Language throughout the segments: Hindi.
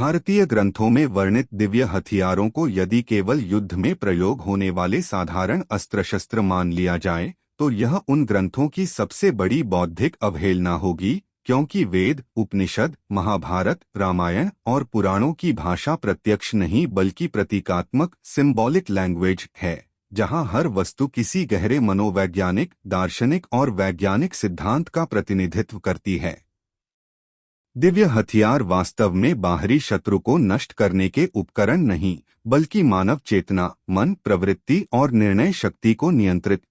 भारतीय ग्रंथों में वर्णित दिव्य हथियारों को यदि केवल युद्ध में प्रयोग होने वाले साधारण अस्त्र शस्त्र मान लिया जाए तो यह उन ग्रंथों की सबसे बड़ी बौद्धिक अवहेलना होगी, क्योंकि वेद, उपनिषद, महाभारत, रामायण और पुराणों की भाषा प्रत्यक्ष नहीं बल्कि प्रतीकात्मक सिंबॉलिक लैंग्वेज है, जहां हर वस्तु किसी गहरे मनोवैज्ञानिक, दार्शनिक और वैज्ञानिक सिद्धांत का प्रतिनिधित्व करती है। दिव्य हथियार वास्तव में बाहरी शत्रु को नष्ट करने के उपकरण नहीं, बल्कि मानव चेतना, मन, प्रवृत्ति और निर्णय शक्ति को नियंत्रित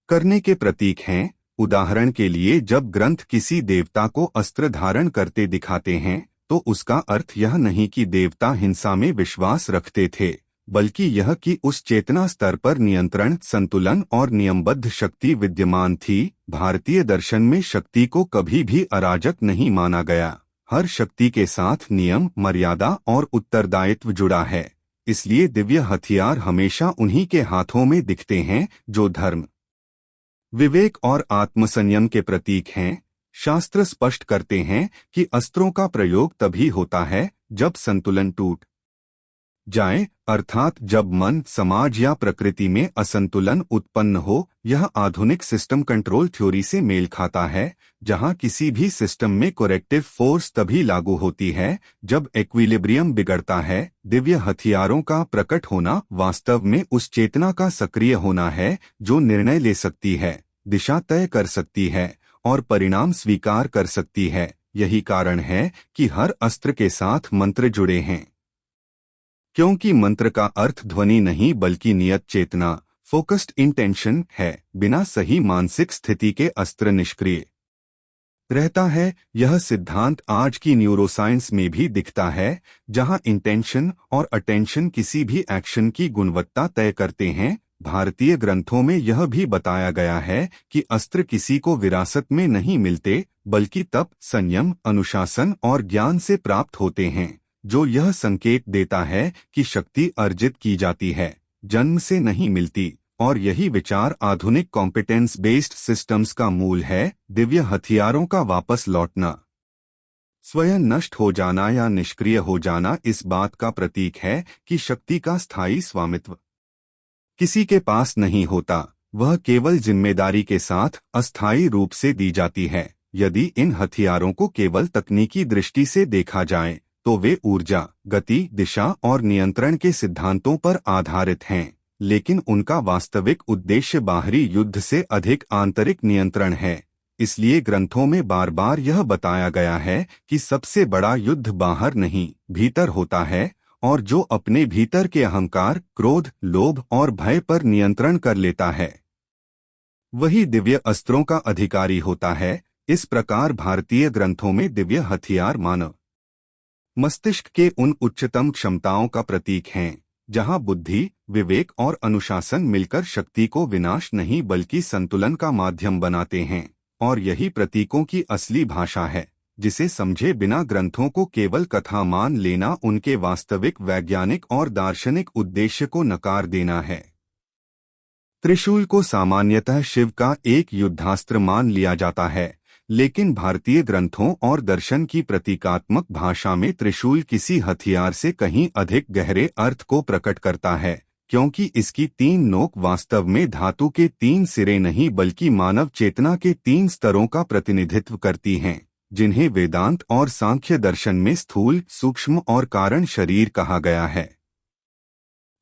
करने के प्रतीक हैं। उदाहरण के लिए, जब ग्रंथ किसी देवता को अस्त्र धारण करते दिखाते हैं तो उसका अर्थ यह नहीं कि देवता हिंसा में विश्वास रखते थे, बल्कि यह कि उस चेतना स्तर पर नियंत्रण, संतुलन और नियमबद्ध शक्ति विद्यमान थी। भारतीय दर्शन में शक्ति को कभी भी अराजक नहीं माना गया। हर शक्ति के साथ नियम, मर्यादा और उत्तरदायित्व जुड़ा है। इसलिए दिव्य हथियार हमेशा उन्हीं के हाथों में दिखते हैं जो धर्म, विवेक और आत्मसंयम के प्रतीक हैं। शास्त्र स्पष्ट करते हैं कि अस्त्रों का प्रयोग तभी होता है जब संतुलन टूट जाए, अर्थात जब मन, समाज या प्रकृति में असंतुलन उत्पन्न हो। यह आधुनिक सिस्टम कंट्रोल थ्योरी से मेल खाता है, जहां किसी भी सिस्टम में कोरेक्टिव फोर्स तभी लागू होती है जब इक्विलिब्रियम बिगड़ता है। दिव्य हथियारों का प्रकट होना वास्तव में उस चेतना का सक्रिय होना है जो निर्णय ले सकती है, दिशा तय कर सकती है और परिणाम स्वीकार कर सकती है। यही कारण है कि हर अस्त्र के साथ मंत्र जुड़े हैं, क्योंकि मंत्र का अर्थ ध्वनि नहीं बल्कि नियत चेतना, फोकस्ड इंटेंशन है। बिना सही मानसिक स्थिति के अस्त्र निष्क्रिय रहता है। यह सिद्धांत आज की न्यूरोसाइंस में भी दिखता है, जहां इंटेंशन और अटेंशन किसी भी एक्शन की गुणवत्ता तय करते हैं। भारतीय ग्रंथों में यह भी बताया गया है कि अस्त्र किसी को विरासत में नहीं मिलते, बल्कि तप, संयम, अनुशासन और ज्ञान से प्राप्त होते हैं, जो यह संकेत देता है कि शक्ति अर्जित की जाती है, जन्म से नहीं मिलती। और यही विचार आधुनिक कॉम्पिटेंस बेस्ड सिस्टम्स का मूल है। दिव्य हथियारों का वापस लौटना, स्वयं नष्ट हो जाना या निष्क्रिय हो जाना इस बात का प्रतीक है कि शक्ति का स्थायी स्वामित्व किसी के पास नहीं होता, वह केवल जिम्मेदारी के साथ अस्थायी रूप से दी जाती है। यदि इन हथियारों को केवल तकनीकी दृष्टि से देखा जाए तो वे ऊर्जा, गति, दिशा और नियंत्रण के सिद्धांतों पर आधारित हैं, लेकिन उनका वास्तविक उद्देश्य बाहरी युद्ध से अधिक आंतरिक नियंत्रण है। इसलिए ग्रंथों में बार बार यह बताया गया है कि सबसे बड़ा युद्ध बाहर नहीं, भीतर होता है, और जो अपने भीतर के अहंकार, क्रोध, लोभ और भय पर नियंत्रण कर लेता है वही दिव्य अस्त्रों का अधिकारी होता है। इस प्रकार भारतीय ग्रंथों में दिव्य हथियार मानव मस्तिष्क के उन उच्चतम क्षमताओं का प्रतीक हैं, जहां बुद्धि, विवेक और अनुशासन मिलकर शक्ति को विनाश नहीं बल्कि संतुलन का माध्यम बनाते हैं। और यही प्रतीकों की असली भाषा है, जिसे समझे बिना ग्रंथों को केवल कथा मान लेना उनके वास्तविक वैज्ञानिक और दार्शनिक उद्देश्य को नकार देना है। त्रिशूल को सामान्यतः शिव का एक युद्धास्त्र मान लिया जाता है, लेकिन भारतीय ग्रंथों और दर्शन की प्रतीकात्मक भाषा में त्रिशूल किसी हथियार से कहीं अधिक गहरे अर्थ को प्रकट करता है, क्योंकि इसकी 3 नोक वास्तव में धातु के 3 सिरे नहीं बल्कि मानव चेतना के 3 स्तरों का प्रतिनिधित्व करती हैं, जिन्हें वेदांत और सांख्य दर्शन में स्थूल, सूक्ष्म और कारण शरीर कहा गया है।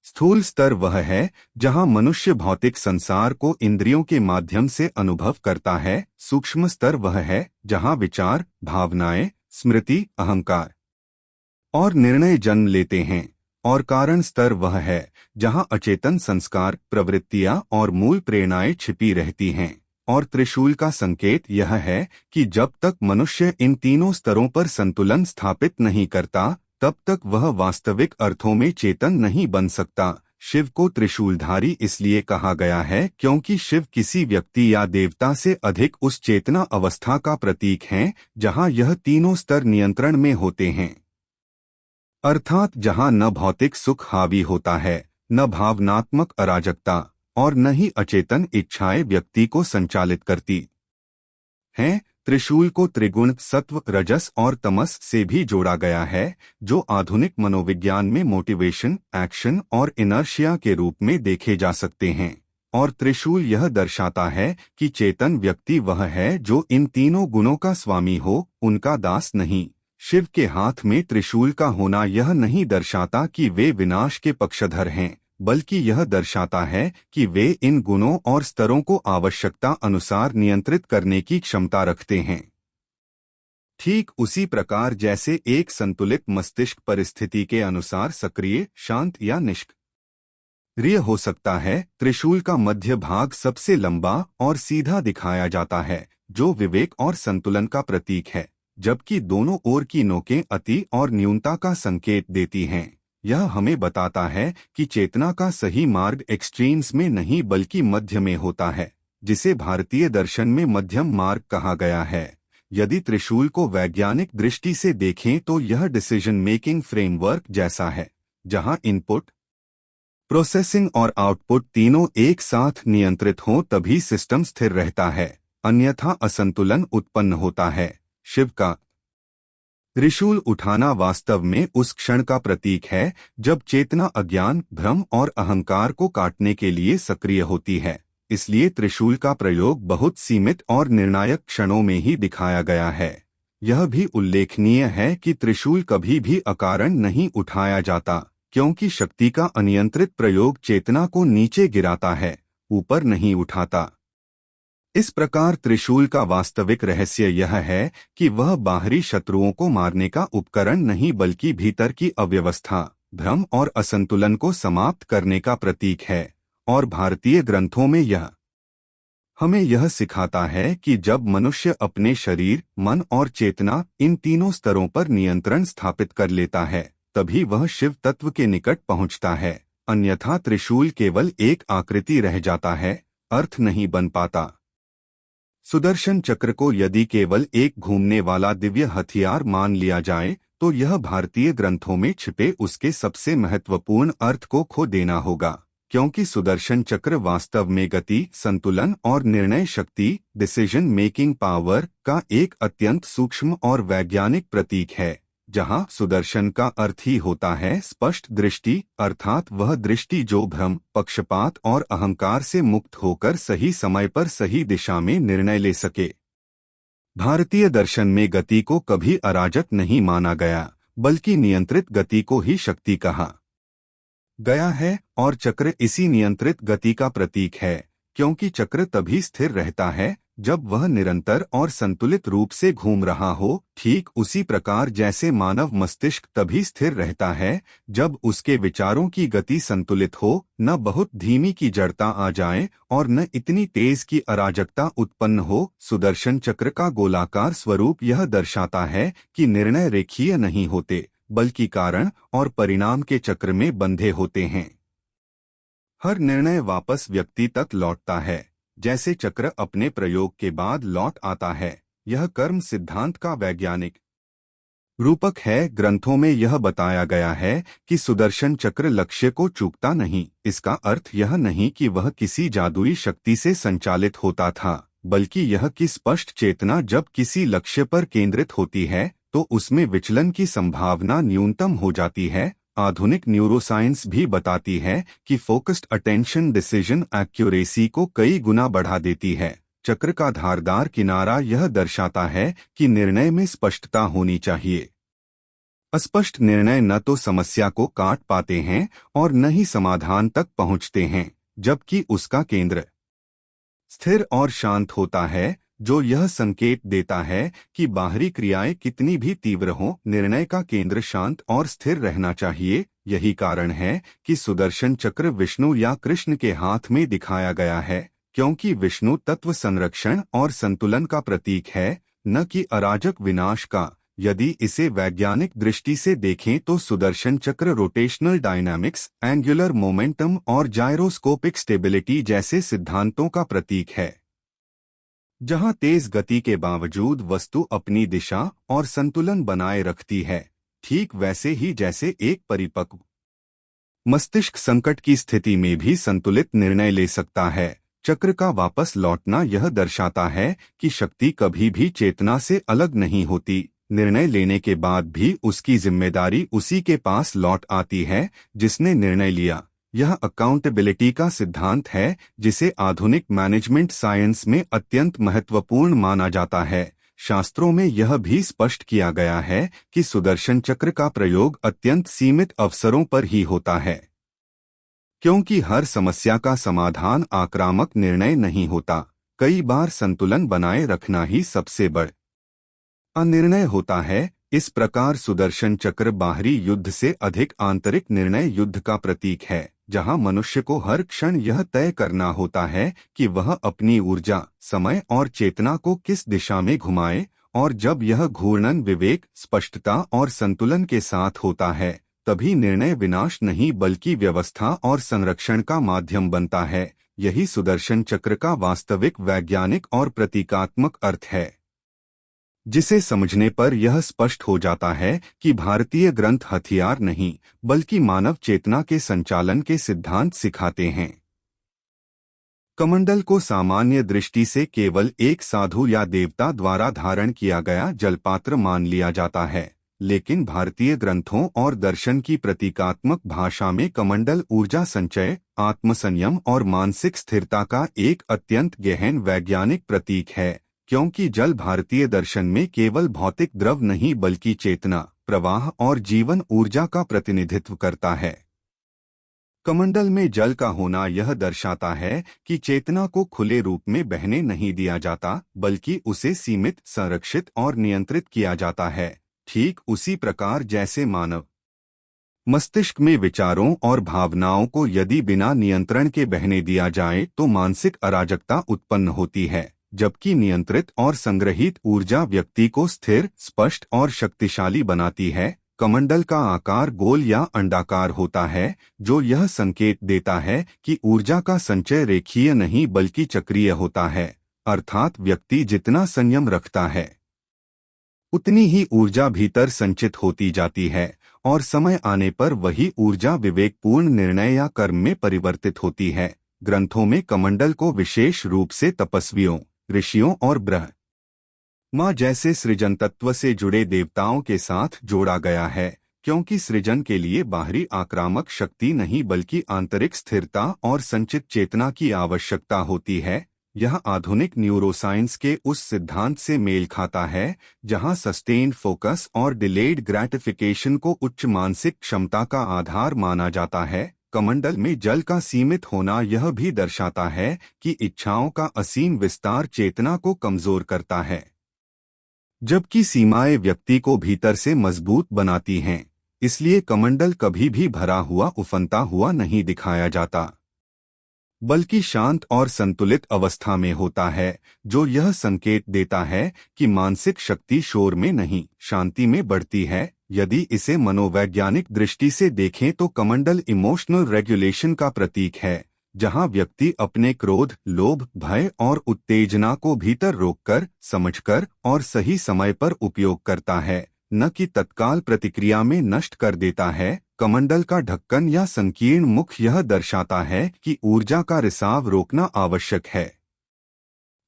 स्थूल स्तर वह है जहां मनुष्य भौतिक संसार को इंद्रियों के माध्यम से अनुभव करता है। सूक्ष्म स्तर वह है जहां विचार, भावनाएं, स्मृति, अहंकार और निर्णय जन्म लेते हैं। और कारण स्तर वह है जहां अचेतन संस्कार, प्रवृत्तियां और मूल प्रेरणाएं छिपी रहती हैं। और त्रिशूल का संकेत यह है कि जब तक मनुष्य इन तीनों स्तरों पर संतुलन स्थापित नहीं करता, तब तक वह वास्तविक अर्थों में चेतन नहीं बन सकता। शिव को त्रिशूलधारी इसलिए कहा गया है क्योंकि शिव किसी व्यक्ति या देवता से अधिक उस चेतना अवस्था का प्रतीक हैं जहां यह तीनों स्तर नियंत्रण में होते हैं, अर्थात जहां न भौतिक सुख हावी होता है, न भावनात्मक अराजकता और न ही अचेतन इच्छाएं व्यक्ति को संचालित करती हैं। त्रिशूल को त्रिगुण सत्व, रजस और तमस से भी जोड़ा गया है, जो आधुनिक मनोविज्ञान में मोटिवेशन, एक्शन और इनर्शिया के रूप में देखे जा सकते हैं। और त्रिशूल यह दर्शाता है कि चेतन व्यक्ति वह है जो इन तीनों गुणों का स्वामी हो, उनका दास नहीं। शिव के हाथ में त्रिशूल का होना यह नहीं दर्शाता कि वे विनाश के पक्षधर हैं, बल्कि यह दर्शाता है कि वे इन गुणों और स्तरों को आवश्यकता अनुसार नियंत्रित करने की क्षमता रखते हैं। ठीक उसी प्रकार जैसे एक संतुलित मस्तिष्क परिस्थिति के अनुसार सक्रिय, शांत या निष्क्रिय हो सकता है, त्रिशूल का मध्य भाग सबसे लंबा और सीधा दिखाया जाता है, जो विवेक और संतुलन का प्रतीक है, जबकि दोनों ओर की नोकें अति और न्यूनता का संकेत देती हैं। यह हमें बताता है कि चेतना का सही मार्ग एक्सट्रीम्स में नहीं बल्कि मध्य में होता है, जिसे भारतीय दर्शन में मध्यम मार्ग कहा गया है। यदि त्रिशूल को वैज्ञानिक दृष्टि से देखें तो यह डिसीजन मेकिंग फ्रेमवर्क जैसा है, जहां इनपुट, प्रोसेसिंग और आउटपुट तीनों एक साथ नियंत्रित हों तभी सिस्टम स्थिर रहता है, अन्यथा असंतुलन उत्पन्न होता है। शिव का त्रिशूल उठाना वास्तव में उस क्षण का प्रतीक है जब चेतना अज्ञान, भ्रम और अहंकार को काटने के लिए सक्रिय होती है। इसलिए त्रिशूल का प्रयोग बहुत सीमित और निर्णायक क्षणों में ही दिखाया गया है। यह भी उल्लेखनीय है कि त्रिशूल कभी भी अकारण नहीं उठाया जाता, क्योंकि शक्ति का अनियंत्रित प्रयोग चेतना को नीचे गिराता है, ऊपर नहीं उठाता। इस प्रकार त्रिशूल का वास्तविक रहस्य यह है कि वह बाहरी शत्रुओं को मारने का उपकरण नहीं बल्कि भीतर की अव्यवस्था, भ्रम और असंतुलन को समाप्त करने का प्रतीक है। और भारतीय ग्रंथों में यह हमें यह सिखाता है कि जब मनुष्य अपने शरीर, मन और चेतना इन तीनों स्तरों पर नियंत्रण स्थापित कर लेता है, तभी वह शिव तत्व के निकट पहुंचता है। अन्यथा त्रिशूल केवल एक आकृति रह जाता है, अर्थ नहीं बन पाता। सुदर्शन चक्र को यदि केवल एक घूमने वाला दिव्य हथियार मान लिया जाए तो यह भारतीय ग्रंथों में छिपे उसके सबसे महत्वपूर्ण अर्थ को खो देना होगा, क्योंकि सुदर्शन चक्र वास्तव में गति, संतुलन और निर्णय शक्ति, डिसीजन मेकिंग पावर का एक अत्यंत सूक्ष्म और वैज्ञानिक प्रतीक है, जहां सुदर्शन का अर्थ ही होता है स्पष्ट दृष्टि, अर्थात वह दृष्टि जो भ्रम, पक्षपात और अहंकार से मुक्त होकर सही समय पर सही दिशा में निर्णय ले सके। भारतीय दर्शन में गति को कभी अराजक नहीं माना गया, बल्कि नियंत्रित गति को ही शक्ति कहा गया है, और चक्र इसी नियंत्रित गति का प्रतीक है, क्योंकि चक्र तभी स्थिर रहता है जब वह निरंतर और संतुलित रूप से घूम रहा हो। ठीक उसी प्रकार जैसे मानव मस्तिष्क तभी स्थिर रहता है जब उसके विचारों की गति संतुलित हो, न बहुत धीमी की जड़ता आ जाए और न इतनी तेज की अराजकता उत्पन्न हो। सुदर्शन चक्र का गोलाकार स्वरूप यह दर्शाता है कि निर्णय रेखीय नहीं होते, बल्कि कारण और परिणाम के चक्र में बंधे होते हैं। हर निर्णय वापस व्यक्ति तक लौटता है, जैसे चक्र अपने प्रयोग के बाद लौट आता है। यह कर्म सिद्धांत का वैज्ञानिक रूपक है। ग्रंथों में यह बताया गया है कि सुदर्शन चक्र लक्ष्य को चूकता नहीं। इसका अर्थ यह नहीं कि वह किसी जादुई शक्ति से संचालित होता था, बल्कि यह कि स्पष्ट चेतना जब किसी लक्ष्य पर केंद्रित होती है तो उसमें विचलन की संभावना न्यूनतम हो जाती है। आधुनिक न्यूरोसाइंस भी बताती है कि फोकस्ड अटेंशन डिसीजन एक्यूरेसी को कई गुना बढ़ा देती है। चक्र का धारदार किनारा यह दर्शाता है कि निर्णय में स्पष्टता होनी चाहिए। अस्पष्ट निर्णय न तो समस्या को काट पाते हैं और न ही समाधान तक पहुंचते हैं, जबकि उसका केंद्र स्थिर और शांत होता है, जो यह संकेत देता है कि बाहरी क्रियाएं कितनी भी तीव्र हों, निर्णय का केंद्र शांत और स्थिर रहना चाहिए। यही कारण है कि सुदर्शन चक्र विष्णु या कृष्ण के हाथ में दिखाया गया है, क्योंकि विष्णु तत्व संरक्षण और संतुलन का प्रतीक है, न कि अराजक विनाश का। यदि इसे वैज्ञानिक दृष्टि से देखें तो सुदर्शन चक्र रोटेशनल डायनामिक्स, एंगुलर मोमेंटम और जायरोस्कोपिक स्टेबिलिटी जैसे सिद्धांतों का प्रतीक है, जहां तेज गति के बावजूद वस्तु अपनी दिशा और संतुलन बनाए रखती है। ठीक वैसे ही जैसे एक परिपक्व मस्तिष्क संकट की स्थिति में भी संतुलित निर्णय ले सकता है, चक्र का वापस लौटना यह दर्शाता है कि शक्ति कभी भी चेतना से अलग नहीं होती। निर्णय लेने के बाद भी उसकी जिम्मेदारी उसी के पास लौट आती है जिसने निर्णय लिया। यह अकाउंटेबिलिटी का सिद्धांत है जिसे आधुनिक मैनेजमेंट साइंस में अत्यंत महत्वपूर्ण माना जाता है। शास्त्रों में यह भी स्पष्ट किया गया है कि सुदर्शन चक्र का प्रयोग अत्यंत सीमित अवसरों पर ही होता है, क्योंकि हर समस्या का समाधान आक्रामक निर्णय नहीं होता। कई बार संतुलन बनाए रखना ही सबसे बड़ा निर्णय होता है। इस प्रकार सुदर्शन चक्र बाहरी युद्ध से अधिक आंतरिक निर्णय युद्ध का प्रतीक है, जहां मनुष्य को हर क्षण यह तय करना होता है कि वह अपनी ऊर्जा, समय और चेतना को किस दिशा में घुमाए, और जब यह घूर्णन विवेक, स्पष्टता और संतुलन के साथ होता है, तभी निर्णय विनाश नहीं बल्कि व्यवस्था और संरक्षण का माध्यम बनता है। यही सुदर्शन चक्र का वास्तविक वैज्ञानिक और प्रतीकात्मक अर्थ है, जिसे समझने पर यह स्पष्ट हो जाता है कि भारतीय ग्रंथ हथियार नहीं बल्कि मानव चेतना के संचालन के सिद्धांत सिखाते हैं। कमंडल को सामान्य दृष्टि से केवल एक साधु या देवता द्वारा धारण किया गया जलपात्र मान लिया जाता है, लेकिन भारतीय ग्रंथों और दर्शन की प्रतीकात्मक भाषा में कमंडल ऊर्जा संचय, आत्मसंयम और मानसिक स्थिरता का एक अत्यंत गहन वैज्ञानिक प्रतीक है, क्योंकि जल भारतीय दर्शन में केवल भौतिक द्रव नहीं बल्कि चेतना, प्रवाह और जीवन ऊर्जा का प्रतिनिधित्व करता है। कमंडल में जल का होना यह दर्शाता है कि चेतना को खुले रूप में बहने नहीं दिया जाता, बल्कि उसे सीमित, संरक्षित और नियंत्रित किया जाता है। ठीक उसी प्रकार जैसे मानव मस्तिष्क में विचारों और भावनाओं को यदि बिना नियंत्रण के बहने दिया जाए तो मानसिक अराजकता उत्पन्न होती है, जबकि नियंत्रित और संग्रहित ऊर्जा व्यक्ति को स्थिर, स्पष्ट और शक्तिशाली बनाती है। कमंडल का आकार गोल या अंडाकार होता है, जो यह संकेत देता है कि ऊर्जा का संचय रेखीय नहीं बल्कि चक्रीय होता है, अर्थात व्यक्ति जितना संयम रखता है उतनी ही ऊर्जा भीतर संचित होती जाती है, और समय आने पर वही ऊर्जा विवेकपूर्ण निर्णय या कर्म में परिवर्तित होती है। ग्रंथों में कमंडल को विशेष रूप से तपस्वियों, ऋषियों और ब्रह्मा जैसे सृजन तत्व से जुड़े देवताओं के साथ जोड़ा गया है, क्योंकि सृजन के लिए बाहरी आक्रामक शक्ति नहीं बल्कि आंतरिक स्थिरता और संचित चेतना की आवश्यकता होती है। यह आधुनिक न्यूरोसाइंस के उस सिद्धांत से मेल खाता है जहां सस्टेन्ड फोकस और डिलेड ग्रैटिफिकेशन को उच्च मानसिक क्षमता का आधार माना जाता है। कमंडल में जल का सीमित होना यह भी दर्शाता है कि इच्छाओं का असीम विस्तार चेतना को कमजोर करता है, जबकि सीमाएं व्यक्ति को भीतर से मजबूत बनाती हैं। इसलिए कमंडल कभी भी भरा हुआ, उफनता हुआ नहीं दिखाया जाता, बल्कि शांत और संतुलित अवस्था में होता है, जो यह संकेत देता है कि मानसिक शक्ति शोर में नहीं, शांति में बढ़ती है। यदि इसे मनोवैज्ञानिक दृष्टि से देखें तो कमंडल इमोशनल रेगुलेशन का प्रतीक है, जहां व्यक्ति अपने क्रोध, लोभ, भय और उत्तेजना को भीतर रोककर, समझकर और सही समय पर उपयोग करता है, न कि तत्काल प्रतिक्रिया में नष्ट कर देता है। कमंडल का ढक्कन या संकीर्ण मुख यह दर्शाता है कि ऊर्जा का रिसाव रोकना आवश्यक है।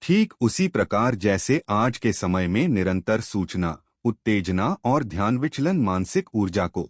ठीक उसी प्रकार जैसे आज के समय में निरंतर सूचना, उत्तेजना और ध्यान विचलन मानसिक ऊर्जा को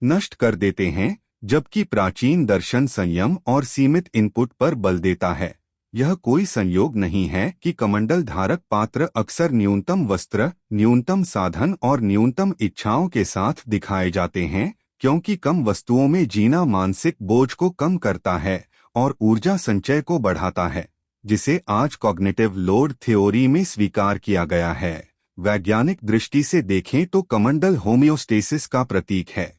नष्ट कर देते हैं, जबकि प्राचीन दर्शन संयम और सीमित इनपुट पर बल देता है। यह कोई संयोग नहीं है कि कमंडल धारक पात्र अक्सर न्यूनतम वस्त्र, न्यूनतम साधन और न्यूनतम इच्छाओं के साथ दिखाए जाते हैं, क्योंकि कम वस्तुओं में जीना मानसिक बोझ को कम करता है और ऊर्जा संचय को बढ़ाता है, जिसे आज कॉग्निटिव लोड थ्योरी में स्वीकार किया गया है। वैज्ञानिक दृष्टि से देखें तो कमंडल होमियोस्टेसिस का प्रतीक है,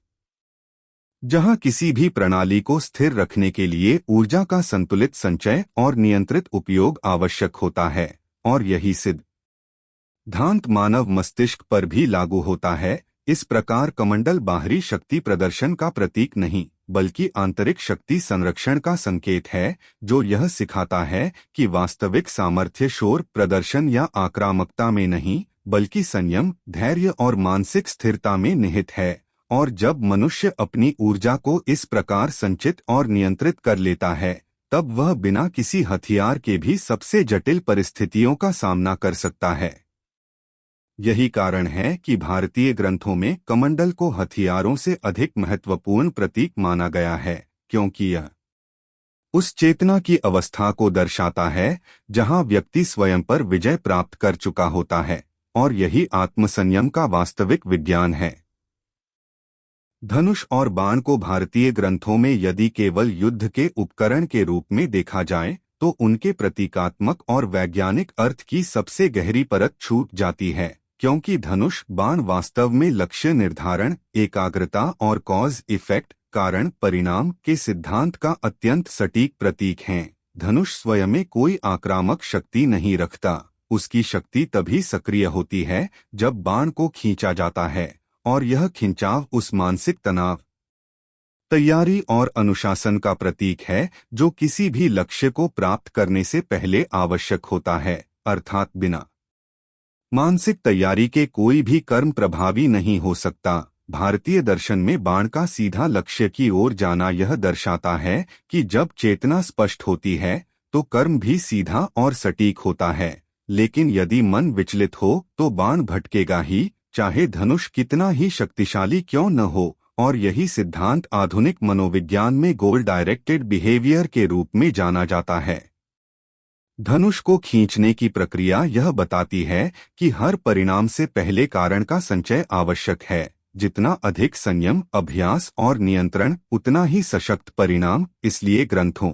जहां किसी भी प्रणाली को स्थिर रखने के लिए ऊर्जा का संतुलित संचय और नियंत्रित उपयोग आवश्यक होता है, और यही सिद्धांत मानव मस्तिष्क पर भी लागू होता है। इस प्रकार कमंडल बाहरी शक्ति प्रदर्शन का प्रतीक नहीं बल्कि आंतरिक शक्ति संरक्षण का संकेत है, जो यह सिखाता है कि वास्तविक सामर्थ्य शोर, प्रदर्शन या आक्रामकता में नहीं बल्कि संयम, धैर्य और मानसिक स्थिरता में निहित है। और जब मनुष्य अपनी ऊर्जा को इस प्रकार संचित और नियंत्रित कर लेता है, तब वह बिना किसी हथियार के भी सबसे जटिल परिस्थितियों का सामना कर सकता है। यही कारण है कि भारतीय ग्रंथों में कमंडल को हथियारों से अधिक महत्वपूर्ण प्रतीक माना गया है, क्योंकि यह उस चेतना की अवस्था को दर्शाता है जहां व्यक्ति स्वयं पर विजय प्राप्त कर चुका होता है, और यही आत्मसंयम का वास्तविक विज्ञान है। धनुष और बाण को भारतीय ग्रंथों में यदि केवल युद्ध के उपकरण के रूप में देखा जाए तो उनके प्रतीकात्मक और वैज्ञानिक अर्थ की सबसे गहरी परत छूट जाती है, क्योंकि धनुष बाण वास्तव में लक्ष्य निर्धारण, एकाग्रता और कॉज इफेक्ट, कारण परिणाम के सिद्धांत का अत्यंत सटीक प्रतीक हैं। धनुष स्वयं में कोई आक्रामक शक्ति नहीं रखता, उसकी शक्ति तभी सक्रिय होती है जब बाण को खींचा जाता है, और यह खिंचाव उस मानसिक तनाव, तैयारी और अनुशासन का प्रतीक है जो किसी भी लक्ष्य को प्राप्त करने से पहले आवश्यक होता है, अर्थात बिना मानसिक तैयारी के कोई भी कर्म प्रभावी नहीं हो सकता। भारतीय दर्शन में बाण का सीधा लक्ष्य की ओर जाना यह दर्शाता है कि जब चेतना स्पष्ट होती है तो कर्म भी सीधा और सटीक होता है, लेकिन यदि मन विचलित हो तो बाण भटकेगा ही, चाहे धनुष कितना ही शक्तिशाली क्यों न हो। और यही सिद्धांत आधुनिक मनोविज्ञान में गोल डायरेक्टेड बिहेवियर के रूप में जाना जाता है। धनुष को खींचने की प्रक्रिया यह बताती है कि हर परिणाम से पहले कारण का संचय आवश्यक है। जितना अधिक संयम, अभ्यास और नियंत्रण, उतना ही सशक्त परिणाम। इसलिए ग्रंथों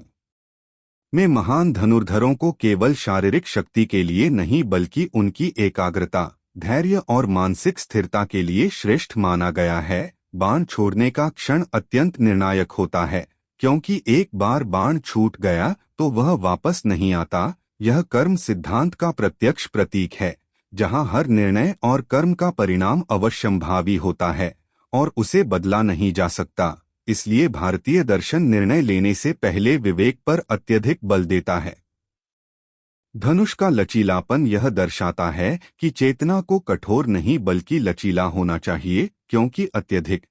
में महान धनुर्धरों को केवल शारीरिक शक्ति के लिए नहीं बल्कि उनकी एकाग्रता, धैर्य और मानसिक स्थिरता के लिए श्रेष्ठ माना गया है। बाण छोड़ने का क्षण अत्यंत निर्णायक होता है, क्योंकि एक बार बाण छूट गया तो वह वापस नहीं आता। यह कर्म सिद्धांत का प्रत्यक्ष प्रतीक है, जहां हर निर्णय और कर्म का परिणाम अवश्यंभावी होता है और उसे बदला नहीं जा सकता। इसलिए भारतीय दर्शन निर्णय लेने से पहले विवेक पर अत्यधिक बल देता है। धनुष का लचीलापन यह दर्शाता है कि चेतना को कठोर नहीं बल्कि लचीला होना चाहिए, क्योंकि अत्यधिक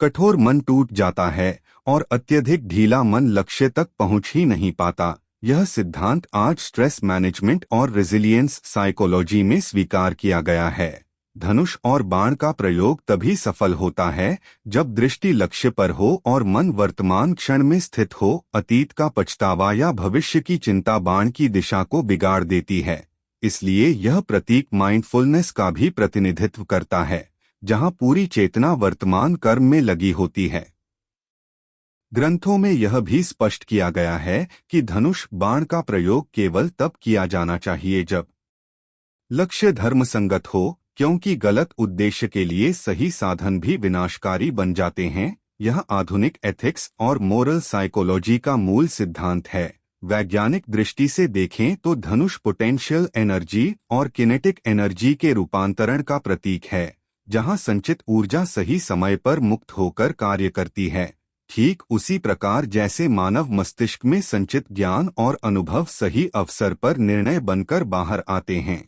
कठोर मन टूट जाता है और अत्यधिक ढीला मन लक्ष्य तक पहुंच ही नहीं पाता। यह सिद्धांत आज स्ट्रेस मैनेजमेंट और रेजिलियंस साइकोलॉजी में स्वीकार किया गया है। धनुष और बाण का प्रयोग तभी सफल होता है जब दृष्टि लक्ष्य पर हो और मन वर्तमान क्षण में स्थित हो। अतीत का पछतावा या भविष्य की चिंता बाण की दिशा को बिगाड़ देती है। इसलिए यह प्रतीक माइंडफुलनेस का भी प्रतिनिधित्व करता है, जहां पूरी चेतना वर्तमान कर्म में लगी होती है। ग्रंथों में यह भी स्पष्ट किया गया है कि धनुष बाण का प्रयोग केवल तब किया जाना चाहिए जब लक्ष्य धर्मसंगत हो, क्योंकि गलत उद्देश्य के लिए सही साधन भी विनाशकारी बन जाते हैं। यह आधुनिक एथिक्स और मोरल साइकोलॉजी का मूल सिद्धांत है। वैज्ञानिक दृष्टि से देखें तो धनुष पोटेंशियल एनर्जी और किनेटिक एनर्जी के रूपांतरण का प्रतीक है, जहां संचित ऊर्जा सही समय पर मुक्त होकर कार्य करती है। ठीक उसी प्रकार जैसे मानव मस्तिष्क में संचित ज्ञान और अनुभव सही अवसर पर निर्णय बनकर बाहर आते हैं।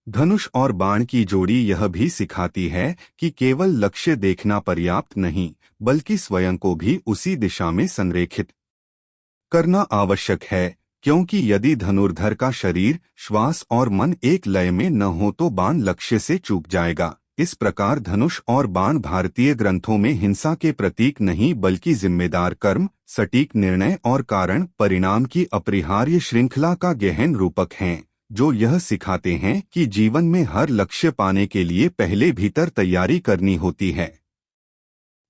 धनुष और बाण की जोड़ी यह भी सिखाती है कि केवल लक्ष्य देखना पर्याप्त नहीं, बल्कि स्वयं को भी उसी दिशा में संरेखित करना आवश्यक है, क्योंकि यदि धनुर्धर का शरीर, श्वास और मन एक लय में न हो तो बाण लक्ष्य से चूक जाएगा। इस प्रकार धनुष और बाण भारतीय ग्रंथों में हिंसा के प्रतीक नहीं बल्कि जिम्मेदार कर्म, सटीक निर्णय और कारण परिणाम की अपरिहार्य श्रृंखला का गहन रूपक हैं, जो यह सिखाते हैं कि जीवन में हर लक्ष्य पाने के लिए पहले भीतर तैयारी करनी होती है।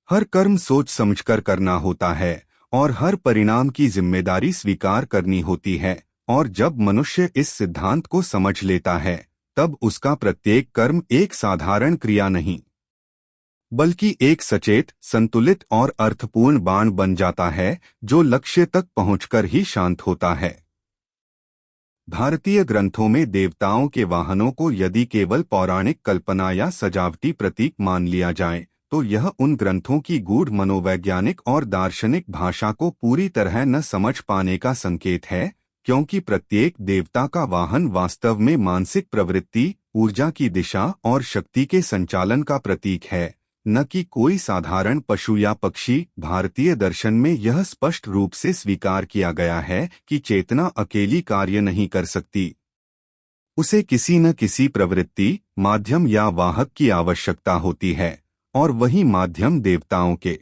हर कर्म सोच समझकर करना होता है और हर परिणाम की जिम्मेदारी स्वीकार करनी होती है। और जब मनुष्य इस सिद्धांत को समझ लेता है, तब उसका प्रत्येक कर्म एक साधारण क्रिया नहीं बल्कि एक सचेत, संतुलित और अर्थपूर्ण बाण बन जाता है, जो लक्ष्य तक पहुंचकर ही शांत होता है। भारतीय ग्रंथों में देवताओं के वाहनों को यदि केवल पौराणिक कल्पना या सजावटी प्रतीक मान लिया जाए तो यह उन ग्रंथों की गूढ़ मनोवैज्ञानिक और दार्शनिक भाषा को पूरी तरह न समझ पाने का संकेत है, क्योंकि प्रत्येक देवता का वाहन वास्तव में मानसिक प्रवृत्ति, ऊर्जा की दिशा और शक्ति के संचालन का प्रतीक है। न कि कोई साधारण पशु या पक्षी। भारतीय दर्शन में यह स्पष्ट रूप से स्वीकार किया गया है कि चेतना अकेली कार्य नहीं कर सकती। उसे किसी न किसी प्रवृत्ति, माध्यम या वाहक की आवश्यकता होती है, और वही माध्यम देवताओं के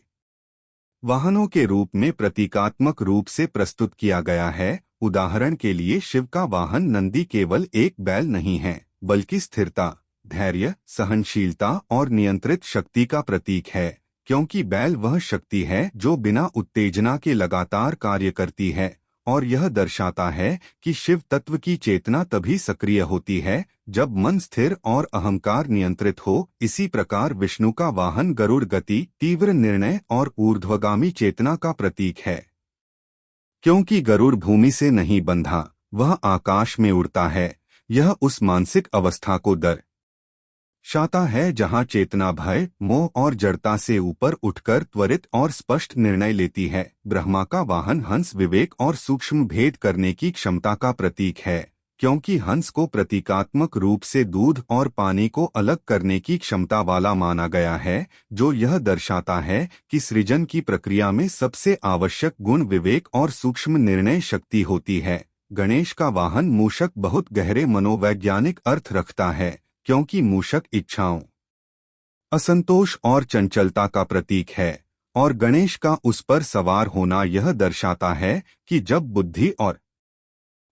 वाहनों के रूप में प्रतीकात्मक रूप से प्रस्तुत किया गया है। उदाहरण के लिए शिव का वाहन नंदी केवल एक बैल नहीं है, बल्कि स्थिरता, धैर्य, सहनशीलता और नियंत्रित शक्ति का प्रतीक है, क्योंकि बैल वह शक्ति है जो बिना उत्तेजना के लगातार कार्य करती है, और यह दर्शाता है कि शिव तत्व की चेतना तभी सक्रिय होती है जब मन स्थिर और अहंकार नियंत्रित हो। इसी प्रकार विष्णु का वाहन गरुड़ गति, तीव्र निर्णय और ऊर्ध्वगामी चेतना का प्रतीक है। क्योंकि गरुड़ भूमि से नहीं बंधा, वह आकाश में उड़ता है। यह उस मानसिक अवस्था को दर्शाता है जहां चेतना भय, मोह और जड़ता से ऊपर उठकर त्वरित और स्पष्ट निर्णय लेती है। ब्रह्मा का वाहन हंस विवेक और सूक्ष्म भेद करने की क्षमता का प्रतीक है, क्योंकि हंस को प्रतीकात्मक रूप से दूध और पानी को अलग करने की क्षमता वाला माना गया है, जो यह दर्शाता है कि सृजन की प्रक्रिया में सबसे आवश्यक गुण विवेक और सूक्ष्म निर्णय शक्ति होती है। गणेश का वाहन मूषक बहुत गहरे मनोवैज्ञानिक अर्थ रखता है, क्योंकि मूषक इच्छाओं, असंतोष और चंचलता का प्रतीक है, और गणेश का उस पर सवार होना यह दर्शाता है कि जब बुद्धि और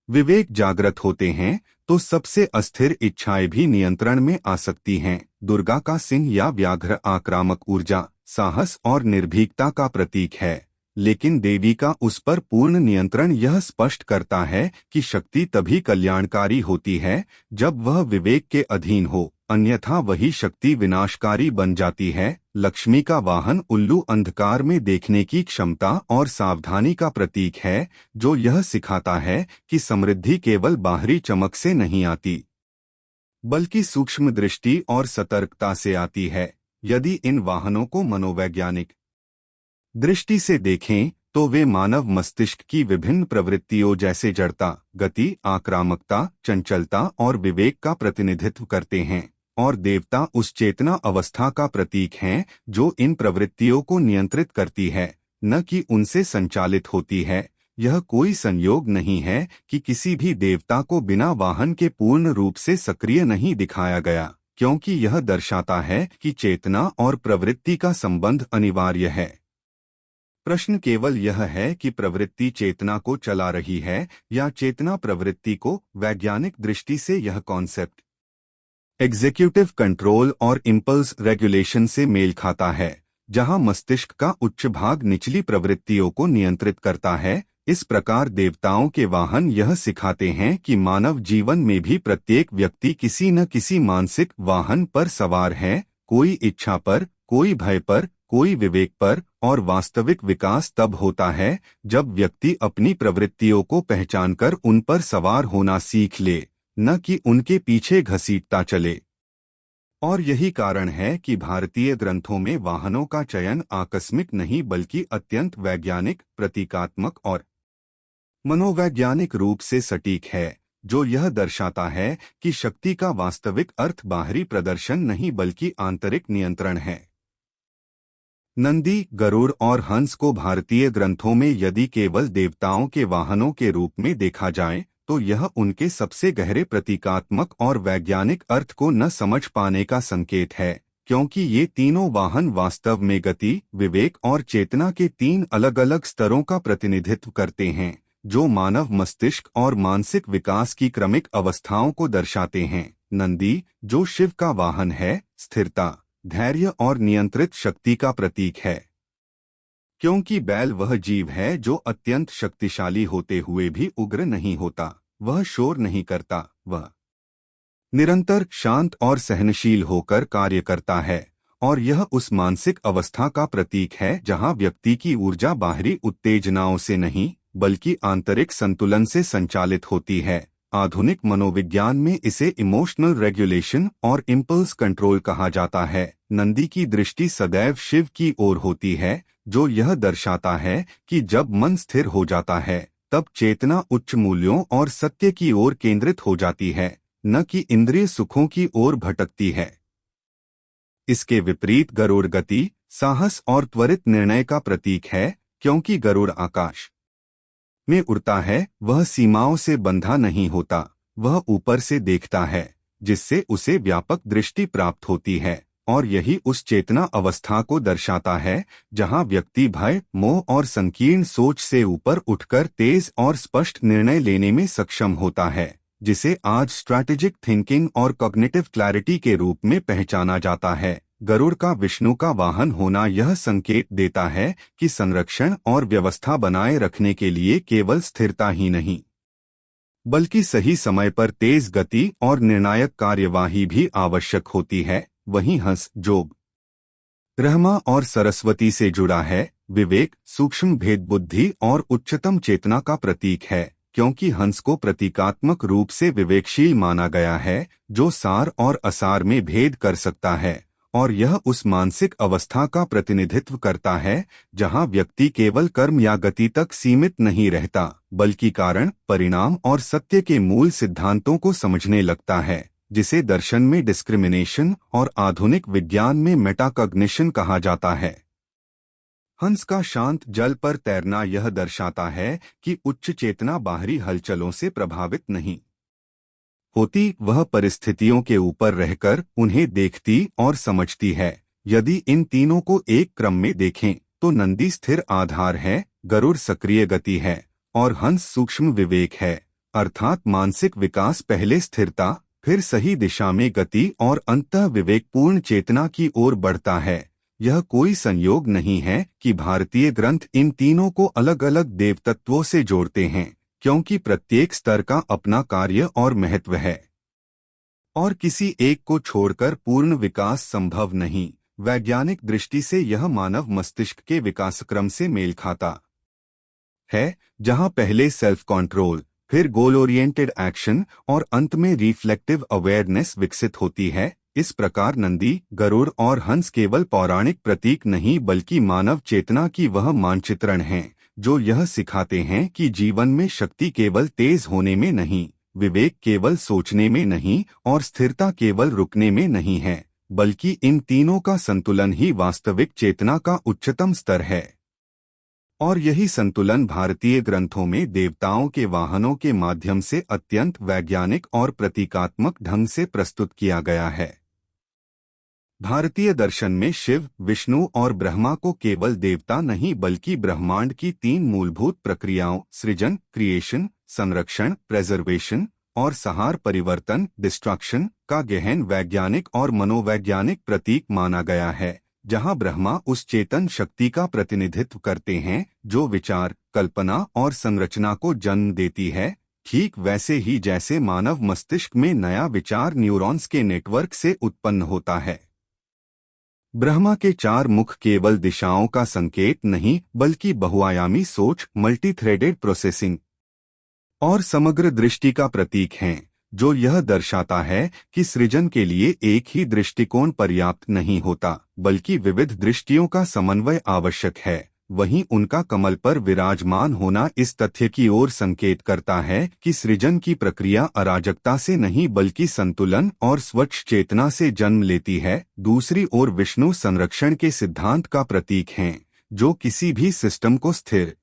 विवेक जागृत होते हैं तो सबसे अस्थिर इच्छाएं भी नियंत्रण में आ सकती हैं। दुर्गा का सिंह या व्याघ्र आक्रामक ऊर्जा, साहस और निर्भीकता का प्रतीक है, लेकिन देवी का उस पर पूर्ण नियंत्रण यह स्पष्ट करता है कि शक्ति तभी कल्याणकारी होती है जब वह विवेक के अधीन हो, अन्यथा वही शक्ति विनाशकारी बन जाती है। लक्ष्मी का वाहन उल्लू अंधकार में देखने की क्षमता और सावधानी का प्रतीक है, जो यह सिखाता है कि समृद्धि केवल बाहरी चमक से नहीं आती, बल्कि सूक्ष्म दृष्टि और सतर्कता से आती है। यदि इन वाहनों को मनोवैज्ञानिक दृष्टि से देखें तो वे मानव मस्तिष्क की विभिन्न प्रवृत्तियों जैसे जड़ता, गति, आक्रामकता, चंचलता और विवेक का प्रतिनिधित्व करते हैं, और देवता उस चेतना अवस्था का प्रतीक हैं जो इन प्रवृत्तियों को नियंत्रित करती है, न कि उनसे संचालित होती है। यह कोई संयोग नहीं है कि किसी भी देवता को बिना वाहन के पूर्ण रूप से सक्रिय नहीं दिखाया गया, क्योंकि यह दर्शाता है कि चेतना और प्रवृत्ति का संबंध अनिवार्य है। प्रश्न केवल यह है कि प्रवृत्ति चेतना को चला रही है या चेतना प्रवृत्ति को। वैज्ञानिक दृष्टि से यह कॉन्सेप्ट एग्जीक्यूटिव कंट्रोल और इम्पल्स रेगुलेशन से मेल खाता है, जहां मस्तिष्क का उच्च भाग निचली प्रवृत्तियों को नियंत्रित करता है। इस प्रकार देवताओं के वाहन यह सिखाते हैं कि मानव जीवन में भी प्रत्येक व्यक्ति किसी न किसी मानसिक वाहन पर सवार है, कोई इच्छा पर, कोई भय पर, कोई विवेक पर, और वास्तविक विकास तब होता है जब व्यक्ति अपनी प्रवृत्तियों को पहचानकर उन पर सवार होना सीख ले, न कि उनके पीछे घसीटता चले। और यही कारण है कि भारतीय ग्रंथों में वाहनों का चयन आकस्मिक नहीं बल्कि अत्यंत वैज्ञानिक, प्रतीकात्मक और मनोवैज्ञानिक रूप से सटीक है, जो यह दर्शाता है कि शक्ति का वास्तविक अर्थ बाहरी प्रदर्शन नहीं बल्कि आंतरिक नियंत्रण है। नंदी, गरुड़ और हंस को भारतीय ग्रंथों में यदि केवल देवताओं के वाहनों के रूप में देखा जाए तो यह उनके सबसे गहरे प्रतीकात्मक और वैज्ञानिक अर्थ को न समझ पाने का संकेत है, क्योंकि ये तीनों वाहन वास्तव में गति, विवेक और चेतना के तीन अलग अलग स्तरों का प्रतिनिधित्व करते हैं, जो मानव मस्तिष्क और मानसिक विकास की क्रमिक अवस्थाओं को दर्शाते हैं। नंदी, जो शिव का वाहन है, स्थिरता, धैर्य और नियंत्रित शक्ति का प्रतीक है, क्योंकि बैल वह जीव है जो अत्यंत शक्तिशाली होते हुए भी उग्र नहीं होता, वह शोर नहीं करता, वह निरंतर शांत और सहनशील होकर कार्य करता है, और यह उस मानसिक अवस्था का प्रतीक है जहां व्यक्ति की ऊर्जा बाहरी उत्तेजनाओं से नहीं बल्कि आंतरिक संतुलन से संचालित होती है। आधुनिक मनोविज्ञान में इसे इमोशनल रेगुलेशन और इम्पल्स कंट्रोल कहा जाता है। नंदी की दृष्टि सदैव शिव की ओर होती है, जो यह दर्शाता है कि जब मन स्थिर हो जाता है तब चेतना उच्च मूल्यों और सत्य की ओर केंद्रित हो जाती है, न कि इंद्रिय सुखों की ओर भटकती है। इसके विपरीत गरुड़ गति, साहस और त्वरित निर्णय का प्रतीक है, क्योंकि गरुड़ आकाश में उड़ता है, वह सीमाओं से बंधा नहीं होता, वह ऊपर से देखता है, जिससे उसे व्यापक दृष्टि प्राप्त होती है, और यही उस चेतना अवस्था को दर्शाता है जहां व्यक्ति भय, मोह और संकीर्ण सोच से ऊपर उठकर तेज और स्पष्ट निर्णय लेने में सक्षम होता है, जिसे आज स्ट्रैटेजिक थिंकिंग और कॉग्निटिव क्लैरिटी के रूप में पहचाना जाता है। गरुड़ का विष्णु का वाहन होना यह संकेत देता है कि संरक्षण और व्यवस्था बनाए रखने के लिए केवल स्थिरता ही नहीं, बल्कि सही समय पर तेज गति और निर्णायक कार्यवाही भी आवश्यक होती है। वहीं हंस, जो ब्रह्मा और सरस्वती से जुड़ा है, विवेक, सूक्ष्म भेद बुद्धि और उच्चतम चेतना का प्रतीक है, क्योंकि हंस को प्रतीकात्मक रूप से विवेकशील माना गया है, जो सार और असार में भेद कर सकता है, और यह उस मानसिक अवस्था का प्रतिनिधित्व करता है जहां व्यक्ति केवल कर्म या गति तक सीमित नहीं रहता, बल्कि कारण, परिणाम और सत्य के मूल सिद्धांतों को समझने लगता है, जिसे दर्शन में डिस्क्रिमिनेशन और आधुनिक विज्ञान में मेटाकॉग्निशन कहा जाता है। हंस का शांत जल पर तैरना यह दर्शाता है कि उच्च चेतना बाहरी हलचलों से प्रभावित नहीं होती, वह परिस्थितियों के ऊपर रहकर उन्हें देखती और समझती है। यदि इन तीनों को एक क्रम में देखें तो नंदी स्थिर आधार है, गरुड़ सक्रिय गति है और हंस सूक्ष्म विवेक है, अर्थात मानसिक विकास पहले स्थिरता, फिर सही दिशा में गति और अंततः विवेकपूर्ण चेतना की ओर बढ़ता है। यह कोई संयोग नहीं है कि भारतीय ग्रंथ इन तीनों को अलग अलग देवतत्वों से जोड़ते हैं, क्योंकि प्रत्येक स्तर का अपना कार्य और महत्व है, और किसी एक को छोड़कर पूर्ण विकास संभव नहीं। वैज्ञानिक दृष्टि से यह मानव मस्तिष्क के विकासक्रम से मेल खाता है, जहां पहले सेल्फ कंट्रोल, फिर गोल ओरिएंटेड एक्शन और अंत में रिफ्लेक्टिव अवेयरनेस विकसित होती है। इस प्रकार नंदी, गरुड़ और हंस केवल पौराणिक प्रतीक नहीं बल्कि मानव चेतना की वह मानचित्रण हैं, जो यह सिखाते हैं कि जीवन में शक्ति केवल तेज होने में नहीं, विवेक केवल सोचने में नहीं और स्थिरता केवल रुकने में नहीं है, बल्कि इन तीनों का संतुलन ही वास्तविक चेतना का उच्चतम स्तर है। और यही संतुलन भारतीय ग्रंथों में देवताओं के वाहनों के माध्यम से अत्यंत वैज्ञानिक और प्रतीकात्मक ढंग से प्रस्तुत किया गया है। भारतीय दर्शन में शिव, विष्णु और ब्रह्मा को केवल देवता नहीं बल्कि ब्रह्मांड की तीन मूलभूत प्रक्रियाओं सृजन, क्रिएशन, संरक्षण, प्रेजर्वेशन और संहार, परिवर्तन, डिस्ट्रक्शन का गहन वैज्ञानिक और मनोवैज्ञानिक प्रतीक माना गया है, जहां ब्रह्मा उस चेतन शक्ति का प्रतिनिधित्व करते हैं जो विचार, कल्पना और संरचना को जन्म देती है, ठीक वैसे ही जैसे मानव मस्तिष्क में नया विचार न्यूरॉन्स के नेटवर्क से उत्पन्न होता है। ब्रह्मा के चार मुख केवल दिशाओं का संकेत नहीं बल्कि बहुआयामी सोच, मल्टी-थ्रेडेड प्रोसेसिंग और समग्र दृष्टि का प्रतीक हैं, जो यह दर्शाता है कि सृजन के लिए एक ही दृष्टिकोण पर्याप्त नहीं होता, बल्कि विविध दृष्टियों का समन्वय आवश्यक है। वहीं उनका कमल पर विराजमान होना इस तथ्य की ओर संकेत करता है कि सृजन की प्रक्रिया अराजकता से नहीं बल्कि संतुलन और स्वच्छ चेतना से जन्म लेती है। दूसरी ओर विष्णु संरक्षण के सिद्धांत का प्रतीक हैं, जो किसी भी सिस्टम को स्थिर,